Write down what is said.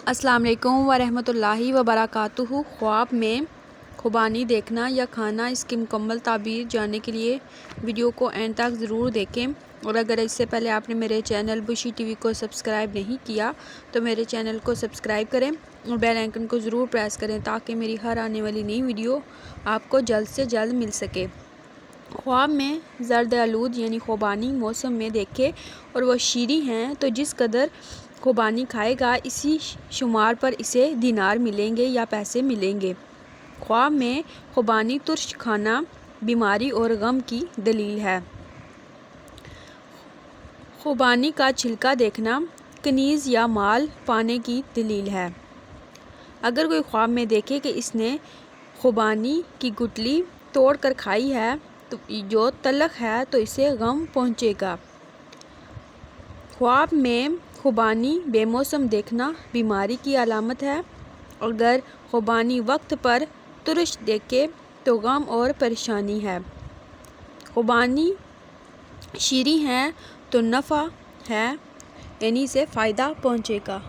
السلام علیکم ورحمۃ اللہ وبرکاتہ۔ خواب میں خوبانی دیکھنا یا کھانا، اس کی مکمل تعبیر جاننے کے لیے ویڈیو کو اینڈ تک ضرور دیکھیں، اور اگر اس سے پہلے آپ نے میرے چینل بشی ٹی وی کو سبسکرائب نہیں کیا تو میرے چینل کو سبسکرائب کریں اور بیل آئیکن کو ضرور پریس کریں تاکہ میری ہر آنے والی نئی ویڈیو آپ کو جلد سے جلد مل سکے۔ خواب میں زرد آلود یعنی خوبانی موسم میں دیکھے اور وہ شیریں ہیں تو جس قدر خوبانی کھائے گا اسی شمار پر اسے دینار ملیں گے یا پیسے ملیں گے۔ خواب میں خوبانی ترش کھانا بیماری اور غم کی دلیل ہے۔ خوبانی کا چھلکا دیکھنا کنیز یا مال پانے کی دلیل ہے۔ اگر کوئی خواب میں دیکھے کہ اس نے خوبانی کی گٹلی توڑ کر کھائی ہے تو جو تلخ ہے تو اسے غم پہنچے گا۔ خواب میں خوبانی بے موسم دیکھنا بیماری کی علامت ہے۔ اگر خوبانی وقت پر ترش دیکھے تو غم اور پریشانی ہے۔ خوبانی شیریں ہے تو نفع ہے، یعنی اسے فائدہ پہنچے گا۔